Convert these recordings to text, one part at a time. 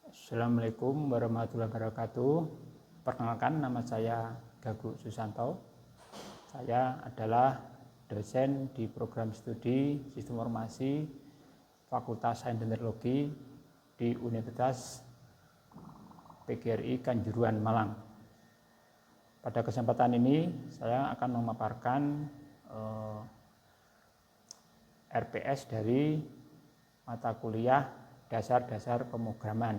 Assalamualaikum warahmatullahi wabarakatuh. Perkenalkan, nama saya Gagu Susanto. Saya adalah dosen di program studi Sistem Informasi Fakultas Sains dan Teknologi di Universitas PGRI Kanjuruhan, Malang. Pada kesempatan ini saya akan memaparkan RPS dari mata kuliah dasar-dasar pemrograman.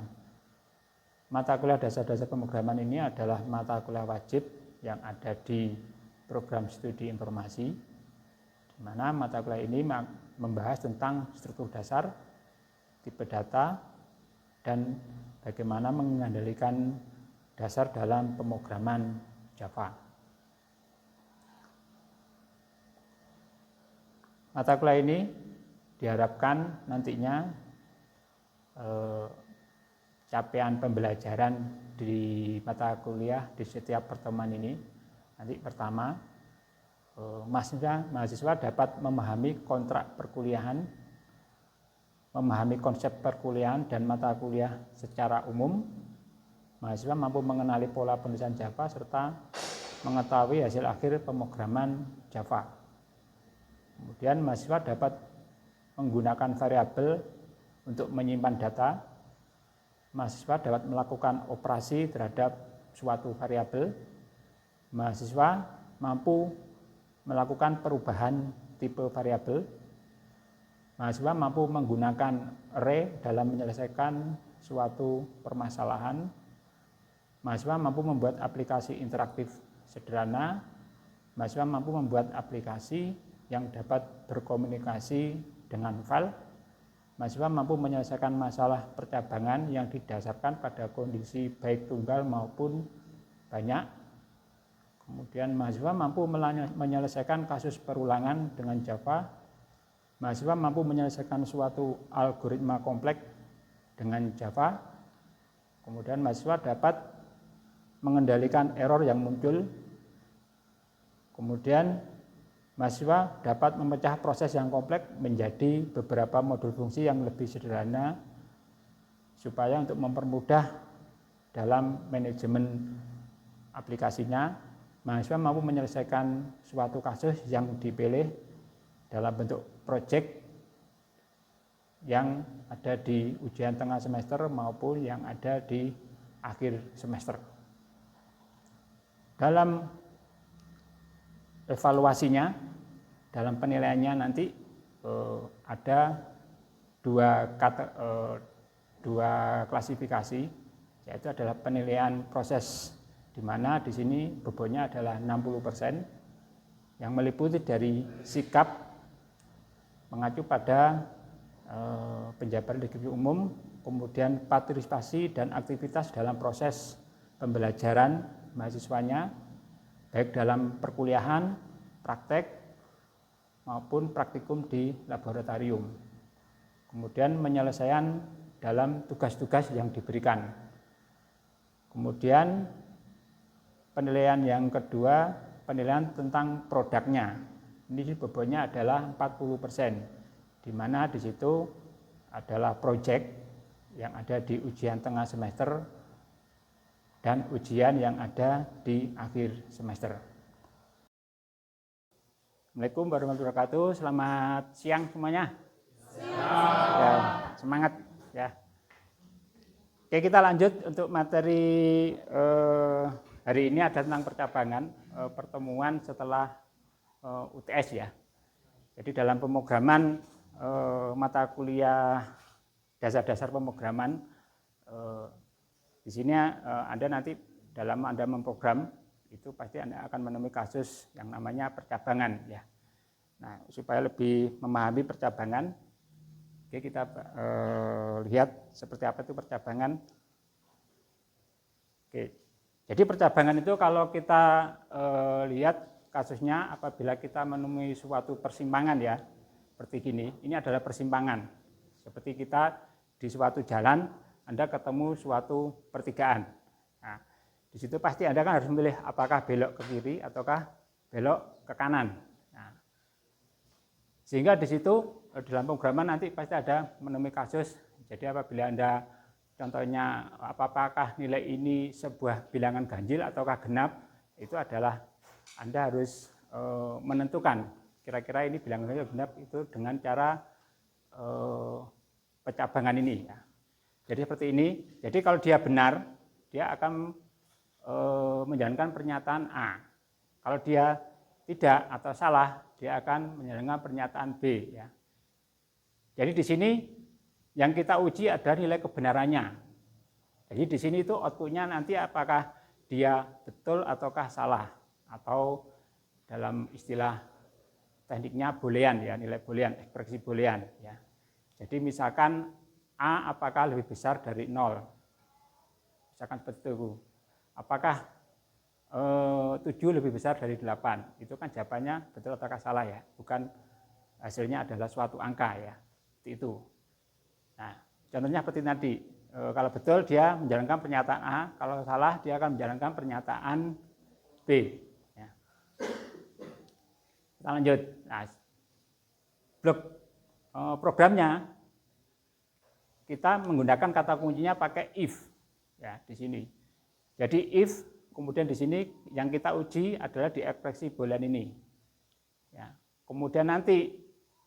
Mata kuliah dasar-dasar pemrograman ini adalah mata kuliah wajib yang ada di program studi informasi, di mana mata kuliah ini membahas tentang struktur dasar, tipe data, dan bagaimana mengendalikan dasar dalam pemrograman Java. Mata kuliah ini diharapkan nantinya capaian pembelajaran di mata kuliah di setiap pertemuan ini. Nanti pertama, mahasiswa dapat memahami kontrak perkuliahan, memahami konsep perkuliahan dan mata kuliah secara umum. Mahasiswa mampu mengenali pola penulisan Java serta mengetahui hasil akhir pemrograman Java. Kemudian mahasiswa dapat menggunakan variabel untuk menyimpan data. Mahasiswa dapat melakukan operasi terhadap suatu variabel. Mahasiswa mampu melakukan perubahan tipe variabel. Mahasiswa mampu menggunakan array dalam menyelesaikan suatu permasalahan. Mahasiswa mampu membuat aplikasi interaktif sederhana. Mahasiswa mampu membuat aplikasi yang dapat berkomunikasi dengan file. Mahasiswa mampu menyelesaikan masalah percabangan yang didasarkan pada kondisi baik tunggal maupun banyak. Kemudian mahasiswa mampu menyelesaikan kasus perulangan dengan Java. Mahasiswa mampu menyelesaikan suatu algoritma kompleks dengan Java. Kemudian mahasiswa dapat mengendalikan error yang muncul. Kemudian mahasiswa dapat memecah proses yang kompleks menjadi beberapa modul fungsi yang lebih sederhana supaya untuk mempermudah dalam manajemen aplikasinya. Mahasiswa mampu menyelesaikan suatu kasus yang dipilih dalam bentuk proyek yang ada di ujian tengah semester maupun yang ada di akhir semester. Dalam evaluasinya, dalam penilaiannya nanti ada dua klasifikasi, yaitu adalah penilaian proses, di mana di sini bobotnya adalah 60%, yang meliputi dari sikap mengacu pada penjabaran deskripsi umum, kemudian partisipasi dan aktivitas dalam proses pembelajaran mahasiswanya, baik dalam perkuliahan, praktek, maupun praktikum di laboratorium. Kemudian penyelesaian dalam tugas-tugas yang diberikan. Kemudian penilaian yang kedua, penilaian tentang produknya. Ini bobotnya adalah 40%, di mana di situ adalah proyek yang ada di ujian tengah semester dan ujian yang ada di akhir semester. Assalamualaikum warahmatullahi wabarakatuh. Selamat siang semuanya. Ya, semangat ya. Oke, kita lanjut untuk materi hari ini ada tentang percabangan, pertemuan setelah UTS ya. Jadi dalam pemrograman mata kuliah dasar-dasar pemrograman, di sini Anda nanti dalam Anda memprogram itu pasti Anda akan menemui kasus yang namanya percabangan ya. Nah, supaya lebih memahami percabangan, oke, kita lihat seperti apa itu percabangan. Oke. Jadi percabangan itu kalau kita lihat kasusnya apabila kita menemui suatu persimpangan ya, seperti gini, ini adalah persimpangan. Seperti kita di suatu jalan, Anda ketemu suatu pertigaan. Nah, di situ pasti Anda kan harus memilih apakah belok ke kiri ataukah belok ke kanan. Nah, sehingga di situ dalam pemrograman nanti pasti ada menemui kasus. Jadi apabila Anda contohnya apakah nilai ini sebuah bilangan ganjil ataukah genap, itu adalah Anda harus menentukan kira-kira ini bilangan ganjil atau genap itu dengan cara pencabangan ini. Ya. Jadi seperti ini. Jadi kalau dia benar, dia akan menjalankan pernyataan A. Kalau dia tidak atau salah, dia akan menjalankan pernyataan B. Ya. Jadi di sini yang kita uji adalah nilai kebenarannya. Jadi di sini itu outputnya nanti apakah dia betul ataukah salah, atau dalam istilah tekniknya boolean, ya, nilai boolean, ekspresi boolean. Ya. Jadi misalkan A apakah lebih besar dari 0, misalkan seperti itu. Apakah 7 lebih besar dari 8, itu kan jawabannya betul ataukah salah, ya, bukan hasilnya adalah suatu angka, ya, seperti itu. Nah, contohnya seperti tadi, kalau betul dia menjalankan pernyataan A, kalau salah dia akan menjalankan pernyataan B. Ya. Kita lanjut. Nah, blok programnya kita menggunakan kata kuncinya pakai if, ya, di sini. Jadi if, kemudian di sini yang kita uji adalah di ekspresi boolean ini. Ya. Kemudian nanti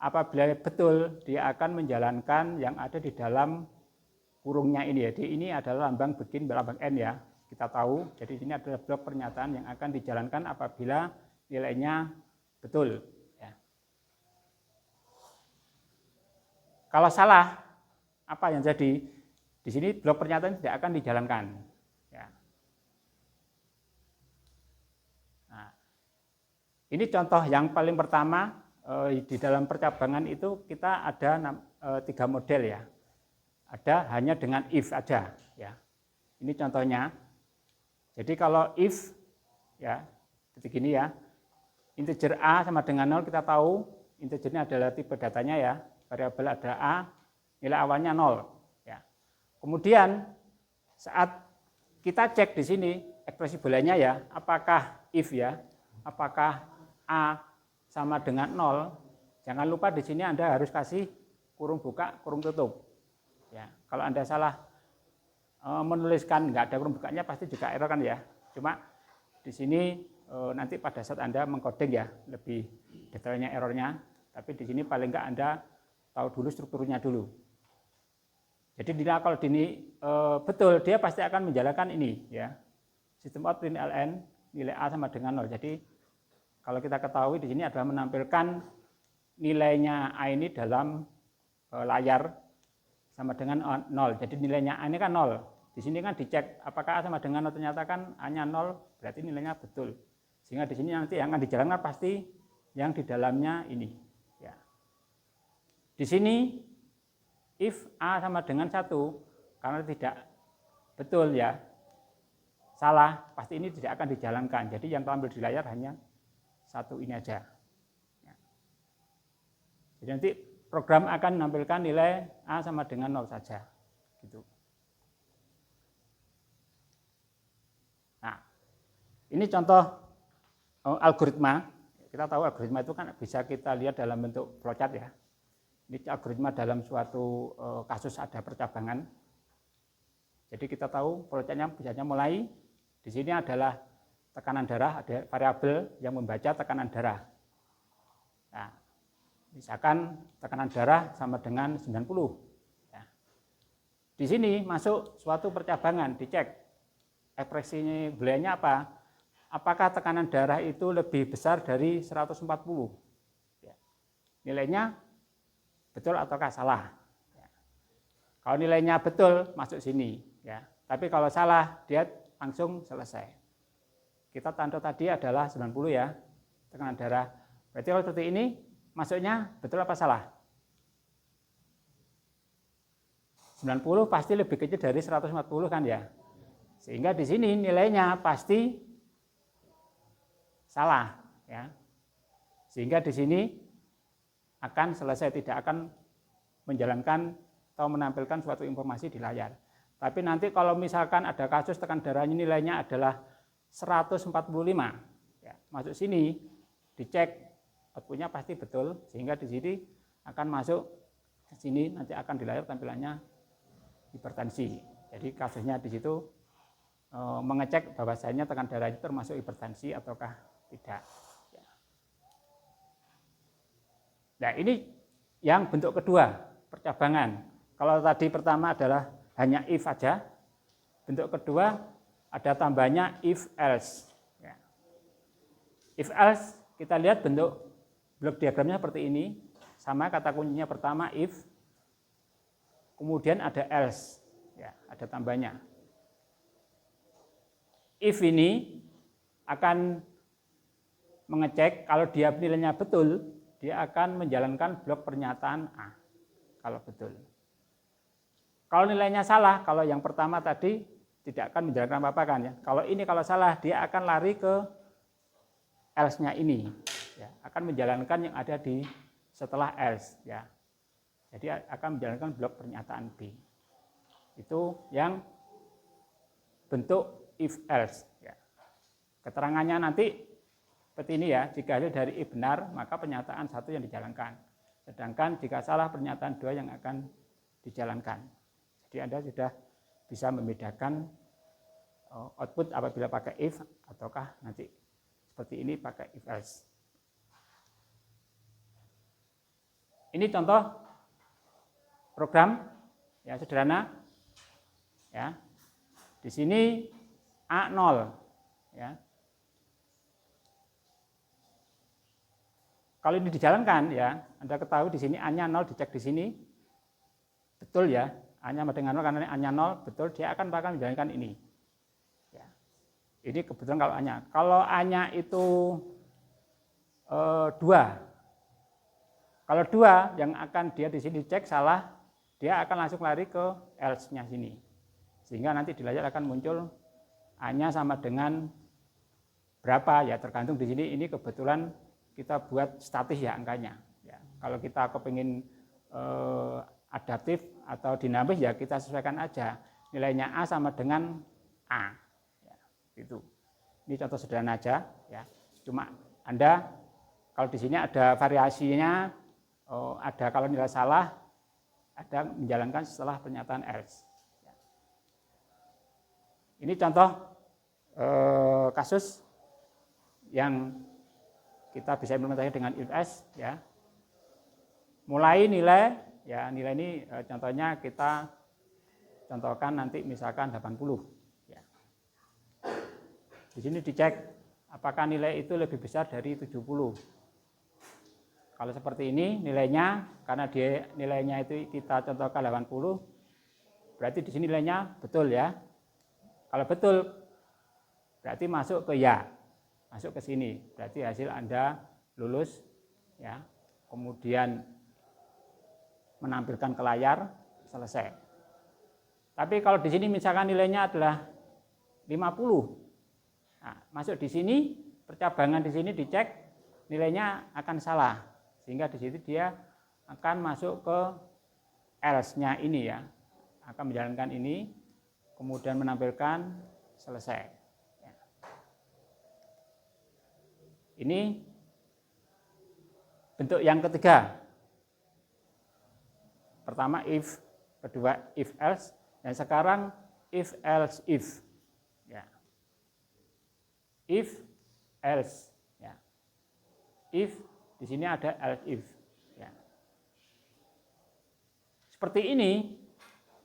apabila betul, dia akan menjalankan yang ada di dalam kurungnya ini. Jadi ini adalah lambang begin berlambang N, ya. Kita tahu, jadi ini adalah blok pernyataan yang akan dijalankan apabila nilainya betul. Ya. Kalau salah, apa yang jadi? Di sini blok pernyataan tidak akan dijalankan. Ya. Nah, ini contoh yang paling pertama. Di dalam percabangan itu kita ada 3 model, ya. Ada hanya dengan if aja, ya. Ini contohnya. Jadi kalau if, ya, seperti gini, ya. Integer A sama dengan 0, kita tahu integernya adalah tipe datanya, ya. Variabel adalah A, nilai awalnya 0, ya. Kemudian saat kita cek di sini ekspresi booleannya, ya, apakah if, ya, apakah A sama dengan 0, jangan lupa di sini Anda harus kasih kurung buka, kurung tutup. Ya, kalau Anda salah menuliskan nggak ada kurung bukanya pasti juga error, kan, ya. Cuma di sini nanti pada saat Anda mengcoding, ya, lebih detailnya errornya, tapi di sini paling nggak Anda tahu dulu strukturnya dulu. Jadi kalau ini betul, dia pasti akan menjalankan ini, ya. Sistem out println nilai A sama dengan 0. Jadi kalau kita ketahui di sini adalah menampilkan nilainya A ini dalam layar sama dengan 0. Jadi nilainya A ini kan 0. Di sini kan dicek apakah A sama dengan 0, ternyata kan A-nya 0, berarti nilainya betul. Sehingga di sini nanti yang akan dijalankan pasti yang di dalamnya ini. Ya. Di sini if A sama dengan 1, karena tidak betul, ya, salah, pasti ini tidak akan dijalankan. Jadi yang tampil di layar hanya 1 ini aja. Ya. Jadi nanti program akan menampilkan nilai A sama dengan 0 saja. Gitu. Nah, ini contoh algoritma. Kita tahu algoritma itu kan bisa kita lihat dalam bentuk flowchart, ya. Ini algoritma dalam suatu kasus ada percabangan. Jadi kita tahu flowchartnya biasanya mulai di sini adalah tekanan darah, ada variabel yang membaca tekanan darah. Nah, misalkan tekanan darah sama dengan 90. Ya. Di sini masuk suatu percabangan, dicek ekspresinya booleannya apa? Apakah tekanan darah itu lebih besar dari 140? Ya. Nilainya betul ataukah salah? Ya. Kalau nilainya betul, masuk sini. Ya. Tapi kalau salah, dia langsung selesai. Kita tanda tadi adalah 90, ya, tekanan darah. Berarti kalau seperti ini, masuknya betul apa salah? 90 pasti lebih kecil dari 140, kan, ya. Sehingga di sini nilainya pasti salah, ya. Sehingga di sini akan selesai, tidak akan menjalankan atau menampilkan suatu informasi di layar. Tapi nanti kalau misalkan ada kasus tekanan darahnya nilainya adalah 145, ya, masuk sini, dicek outputnya pasti betul, sehingga di sini akan masuk ke sini, nanti akan di layar tampilannya hipertensi. Jadi kasusnya di situ mengecek bahwasanya tekanan darah itu termasuk hipertensi ataukah tidak. Nah, ini yang bentuk kedua, percabangan. Kalau tadi pertama adalah hanya if saja, bentuk kedua ada tambahnya if else. If else, kita lihat bentuk blok diagramnya seperti ini, sama kata kuncinya pertama if, kemudian ada else, ya, ada tambahnya. If ini akan mengecek kalau dia nilainya betul, dia akan menjalankan blok pernyataan A, kalau betul. Kalau nilainya salah, kalau yang pertama tadi tidak akan menjalankan apa-apa kan ya. Kalau ini kalau salah, dia akan lari ke else-nya ini, ya, akan menjalankan yang ada di setelah else, ya. Jadi akan menjalankan blok pernyataan B. Itu yang bentuk if else. Ya. Keterangannya nanti seperti ini ya, jika hasil dari if benar, maka pernyataan 1 yang dijalankan. Sedangkan jika salah, pernyataan 2 yang akan dijalankan. Jadi Anda sudah bisa membedakan output apabila pakai if ataukah nanti seperti ini pakai if else. Ini contoh program ya sederhana. Ya. Di sini A0 ya. Kalau ini dijalankan ya, Anda ketahui di sini A-nya 0 dicek di sini. Betul ya, A-nya sama dengan 0 karena A-nya 0, betul dia akan menjalankan ini. Ya. Ini kebetulan kalau A-nya. Kalau A-nya itu 2. Kalau 2 yang akan dia di sini cek salah, dia akan langsung lari ke else-nya sini. Sehingga nanti di layar akan muncul A-nya sama dengan berapa ya, tergantung di sini ini kebetulan kita buat statis ya angkanya. Ya, kalau kita kepingin adaptif atau dinamis ya kita sesuaikan aja. Nilainya A sama dengan A. Ya, gitu. Ini contoh sederhana aja. Ya. Cuma Anda kalau di sini ada variasinya, ada kalau nilai salah, ada menjalankan setelah pernyataan else. Ya. Ini contoh kasus yang kita bisa implementasikan dengan if else ya. Mulai nilai ya, nilai ini contohnya kita contohkan nanti misalkan 80 ya. Di sini dicek apakah nilai itu lebih besar dari 70. Kalau seperti ini nilainya karena dia nilainya itu kita contohkan 80, berarti di sini nilainya betul ya. Kalau betul berarti masuk ke ya. Masuk ke sini, berarti hasil Anda lulus, ya. Kemudian menampilkan ke layar, selesai. Tapi kalau di sini misalkan nilainya adalah 50, nah, masuk di sini, percabangan di sini dicek, nilainya akan salah, sehingga di situ dia akan masuk ke else-nya ini ya, akan menjalankan ini, kemudian menampilkan selesai. Ini bentuk yang ketiga. Pertama if, kedua if else, dan sekarang if else if. Ya. If else. Ya. If di sini ada else if. Ya. Seperti ini,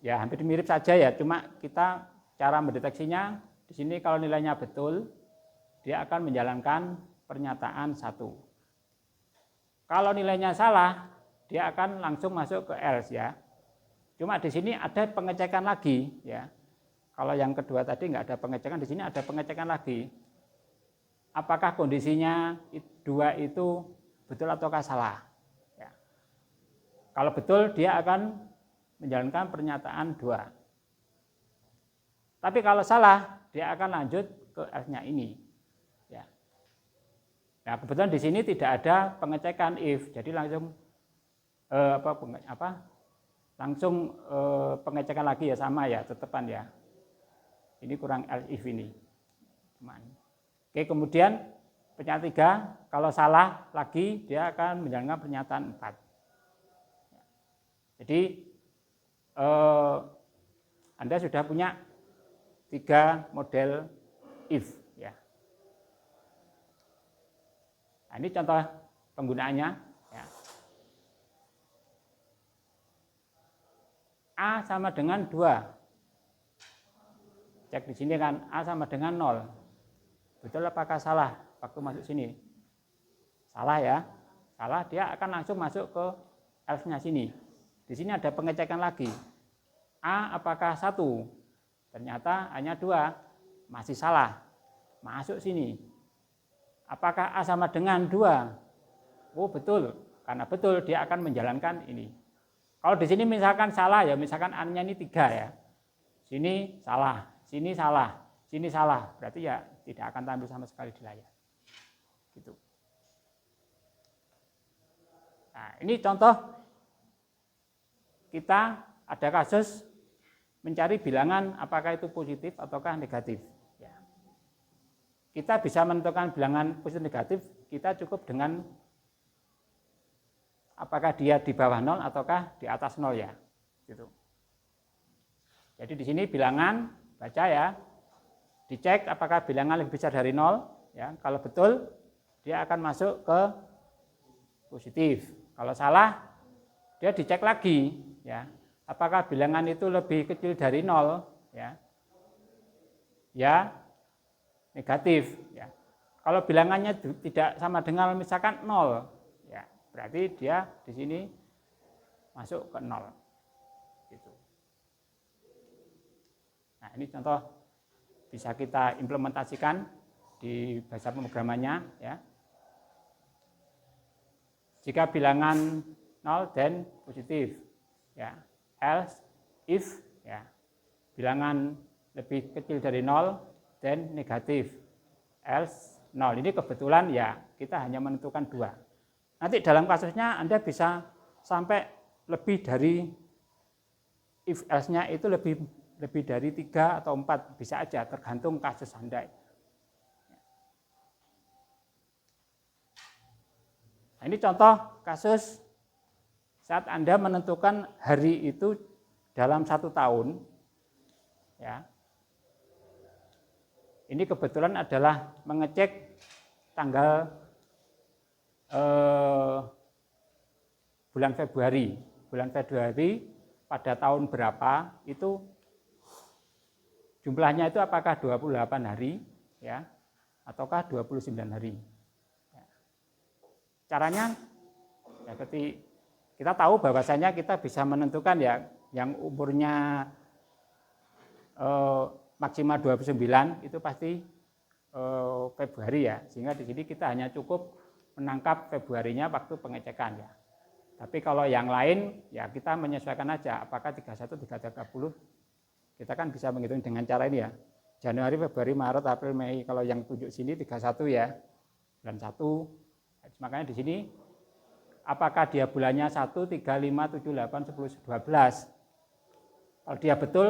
ya hampir mirip saja ya. Cuma kita cara mendeteksinya di sini kalau nilainya betul, dia akan menjalankan pernyataan 1. Kalau nilainya salah, dia akan langsung masuk ke else ya. Cuma di sini ada pengecekan lagi ya. Kalau yang kedua tadi nggak ada pengecekan, di sini ada pengecekan lagi. Apakah kondisinya 2 itu betul ataukah salah? Ya. Kalau betul, dia akan menjalankan pernyataan 2. Tapi kalau salah, dia akan lanjut ke else-nya ini. Nah, kebetulan di sini tidak ada pengecekan if, jadi langsung pengecekan lagi ya sama ya, tetepan ya. Ini kurang else if ini. Oke, kemudian pernyataan 3, kalau salah lagi dia akan menjalankan pernyataan 4. Jadi Anda sudah punya 3 model if ya. Nah, ini contoh penggunaannya ya. A sama dengan 2. Cek di sini kan A sama dengan 0. Betul apakah salah waktu masuk sini? Salah ya. Salah, dia akan langsung masuk ke else-nya sini. Di sini ada pengecekan lagi. A apakah 1? Ternyata hanya 2. Masih salah. Masuk sini. Apakah A sama dengan 2? Oh betul. Karena betul dia akan menjalankan ini. Kalau di sini misalkan salah ya, misalkan A-nya ini 3 ya. Sini salah, sini salah, sini salah. Berarti ya tidak akan tampil sama sekali di layar. Gitu. Nah, ini contoh kita ada kasus mencari bilangan apakah itu positif ataukah negatif. Ya. Kita bisa menentukan bilangan positif negatif, kita cukup dengan apakah dia di bawah 0 ataukah di atas 0 ya. Gitu. Jadi di sini bilangan, baca ya, dicek apakah bilangan lebih besar dari 0. Ya. Kalau betul, dia akan masuk ke positif. Kalau salah, dia dicek lagi, ya, apakah bilangan itu lebih kecil dari 0, ya negatif. Ya. Kalau bilangannya tidak sama dengan misalkan 0, ya, berarti dia di sini masuk ke 0. Gitu. Nah, ini contoh bisa kita implementasikan di bahasa pemrogramannya, ya. Jika bilangan 0 dan positif, ya, else if ya, bilangan lebih kecil dari 0 dan negatif, else 0. Ini kebetulan ya kita hanya menentukan 2. Nanti dalam kasusnya Anda bisa sampai lebih dari if else-nya itu lebih dari 3 atau 4, bisa aja tergantung kasus Anda. Nah, ini contoh kasus saat Anda menentukan hari itu dalam 1 tahun, ya. Ini kebetulan adalah mengecek tanggal bulan Februari. Bulan Februari pada tahun berapa itu jumlahnya itu apakah 28 hari, ya, ataukah 29 hari. Caranya, ya, kita tahu bahwasanya kita bisa menentukan ya yang umurnya maksimal 29 itu pasti Februari ya, sehingga di sini kita hanya cukup menangkap Februarinya waktu pengecekan ya. Tapi kalau yang lain ya kita menyesuaikan aja apakah 31, 30, kita kan bisa menghitung dengan cara ini ya. Januari, Februari, Maret, April, Mei, kalau yang tunjuk sini 31 ya, bulan 1. Makanya di sini apakah dia bulannya 1, 3, 5, 7, 8, 10, 12. Kalau dia betul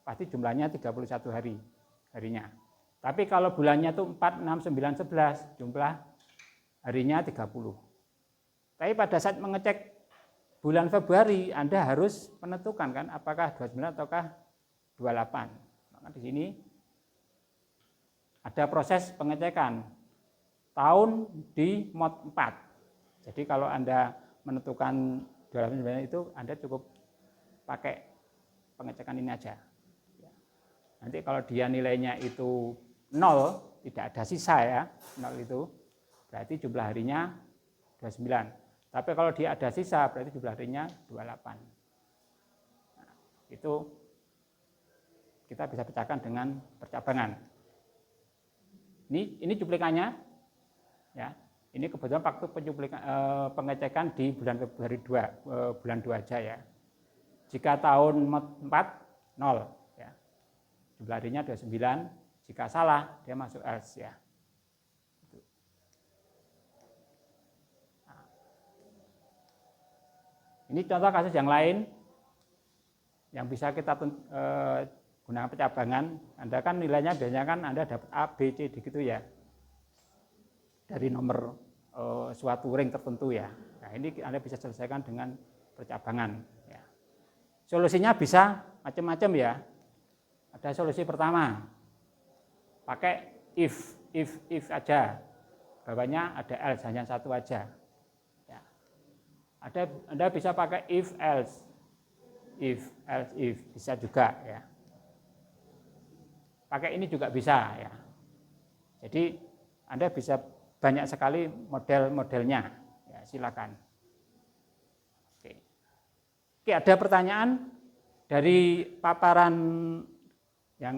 pasti jumlahnya 31 harinya. Tapi kalau bulannya itu 4, 6, 9, 11, jumlah harinya 30. Tapi pada saat mengecek bulan Februari Anda harus menentukan kan apakah 29 ataukah 28. Maka di sini ada proses pengecekan tahun di mod 4. Jadi kalau Anda menentukan 29 itu Anda cukup pakai pengecekan ini aja. Nanti kalau dia nilainya itu 0, tidak ada sisa ya, 0 itu berarti jumlah harinya 29. Tapi kalau dia ada sisa berarti jumlah harinya 28. Nah, itu kita bisa pecahkan dengan percabangan. Ini cuplikannya. Ya, ini kebetulan waktu pengecekan di bulan Februari 2, bulan 2 aja ya. Jika tahun 4, 0 ya. Jumlah harinya 29, jika salah dia masuk else ya. Nah. Ini contoh kasus yang lain yang bisa kita gunakan percabangan. Anda kan nilainya biasanya kan Anda dapat A, B, C gitu ya. Dari nomor suatu ring tertentu ya. Nah, ini Anda bisa selesaikan dengan percabangan ya. Solusinya bisa macam-macam ya. Ada solusi pertama, pakai if aja, bawahnya ada else, hanya satu aja. Ya. Anda bisa pakai if else, if bisa juga ya. Pakai ini juga bisa ya. Jadi Anda bisa banyak sekali model-modelnya. Ya, silakan. Oke, ada pertanyaan dari paparan yang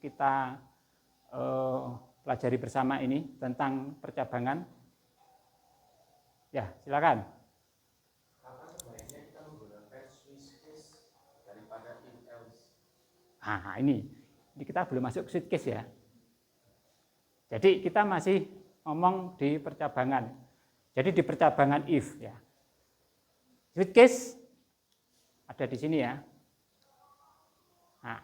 kita pelajari bersama ini tentang percabangan? Ya, silakan. Kapan sebaiknya kita menggunakan switch case daripada if else? Nah, ini kita belum masuk switch case ya. Jadi kita masih ngomong di percabangan. Jadi di percabangan if ya. Switch case ada di sini ya. Nah,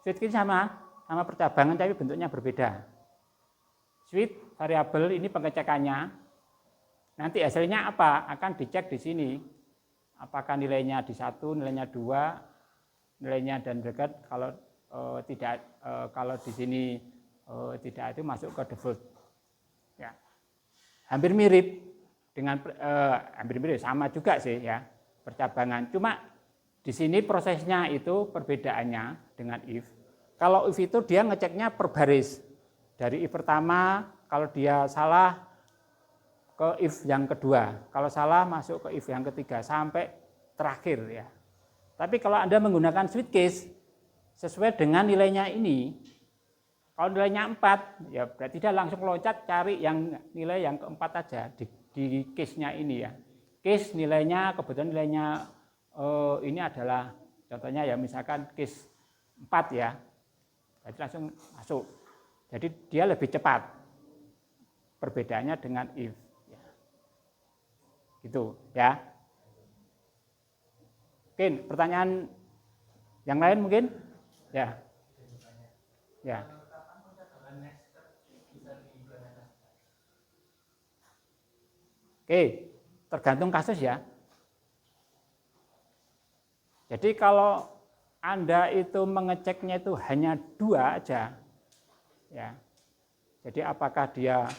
switch case sama percabangan tapi bentuknya berbeda. Switch variabel ini pengecekannya. Nanti hasilnya apa? Akan dicek di sini. Apakah nilainya di 1, nilainya 2, nilainya dan dekat. Kalau tidak, kalau di sini tidak, itu masuk ke default. Ya. Hampir mirip dengan hampir mirip, sama juga sih ya percabangan. Cuma di sini prosesnya itu perbedaannya dengan if. Kalau if itu dia ngeceknya per baris. Dari if pertama, kalau dia salah ke if yang kedua. Kalau salah masuk ke if yang ketiga sampai terakhir ya. Tapi kalau Anda menggunakan switch case sesuai dengan nilainya ini, kalau nilainya 4, ya berarti dia langsung loncat cari yang nilai yang keempat aja di case-nya ini ya. Case nilainya, kebetulan nilainya ini adalah contohnya ya misalkan case 4 ya, berarti langsung masuk. Jadi dia lebih cepat. Perbedaannya dengan if. Ya. Gitu ya. Mungkin pertanyaan yang lain mungkin? Ya. Ya. Oke, tergantung kasus ya. Jadi kalau Anda itu mengeceknya itu hanya 2 aja, ya. Jadi apakah dia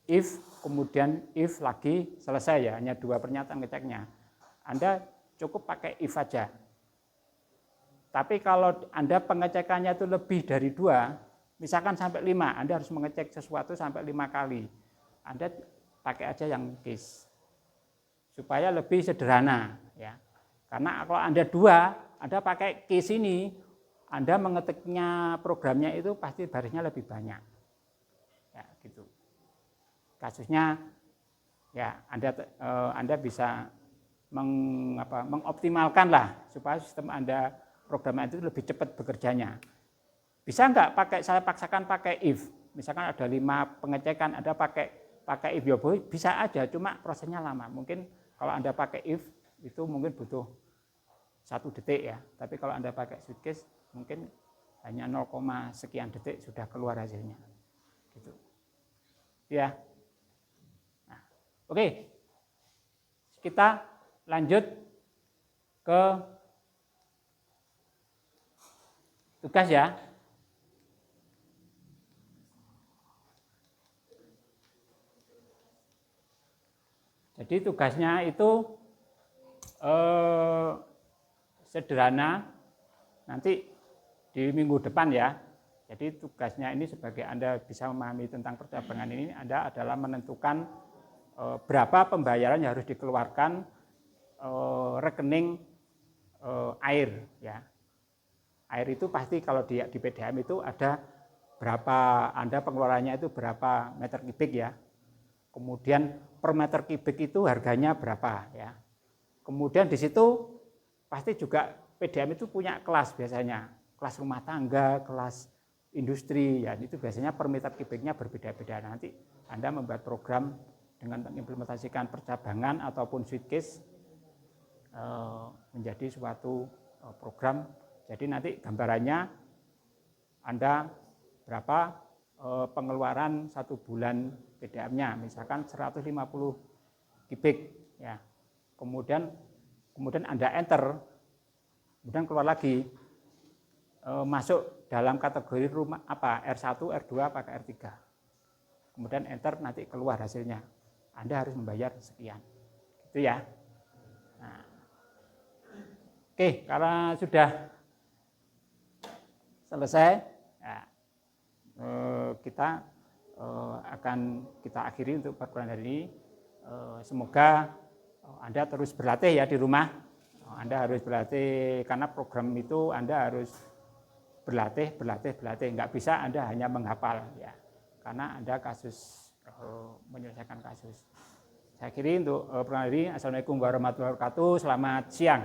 if, kemudian if lagi selesai ya, hanya 2 pernyataan ngeceknya. Anda cukup pakai if aja. Tapi kalau Anda pengecekannya itu lebih dari 2, misalkan sampai 5, Anda harus mengecek sesuatu sampai 5 kali. Anda pakai aja yang case supaya lebih sederhana ya. Karena kalau Anda 2, Anda pakai case ini, Anda mengetiknya programnya itu pasti barisnya lebih banyak. Ya, gitu. Kasusnya ya Anda bisa mengoptimalkan lah supaya sistem Anda programnya itu lebih cepat bekerjanya. Bisa enggak saya paksakan pakai if? Misalkan ada 5 pengecekan, Anda pakai if ya bisa aja, cuma prosesnya lama. Mungkin kalau Anda pakai if itu mungkin butuh 1 detik ya. Tapi kalau Anda pakai switch case mungkin hanya 0, sekian detik sudah keluar hasilnya. Gitu. Ya. Nah, oke. Kita lanjut ke tugas ya. Jadi tugasnya itu sederhana, nanti di minggu depan ya. Jadi tugasnya ini sebagai Anda bisa memahami tentang percabangan ini, Anda adalah menentukan berapa pembayaran yang harus dikeluarkan rekening air ya. Air itu pasti kalau di PDAM itu ada berapa, Anda pengeluarannya itu berapa meter kubik ya. Kemudian per meter kubik itu harganya berapa ya. Kemudian di situ pasti juga PDAM itu punya kelas biasanya, kelas rumah tangga, kelas industri ya, itu biasanya per meter kubiknya berbeda-beda. Nanti Anda membuat program dengan mengimplementasikan percabangan ataupun switch case menjadi suatu program. Jadi nanti gambarannya Anda berapa pengeluaran 1 bulan PDAM-nya, misalkan 150 kubik ya. Kemudian Anda enter, kemudian keluar lagi masuk dalam kategori rumah apa R1, R2, apa ke R3. Kemudian enter, nanti keluar hasilnya. Anda harus membayar sekian. Gitu ya. Nah. Oke, karena sudah selesai, ya, kita akan kita akhiri untuk perkuliahan hari ini. Semoga Anda terus berlatih ya di rumah. Anda harus berlatih karena program itu Anda harus berlatih. Nggak bisa Anda hanya menghafal ya. Karena Anda menyelesaikan kasus. Saya akhiri untuk perkuliahan hari ini. Assalamualaikum warahmatullahi wabarakatuh. Selamat siang.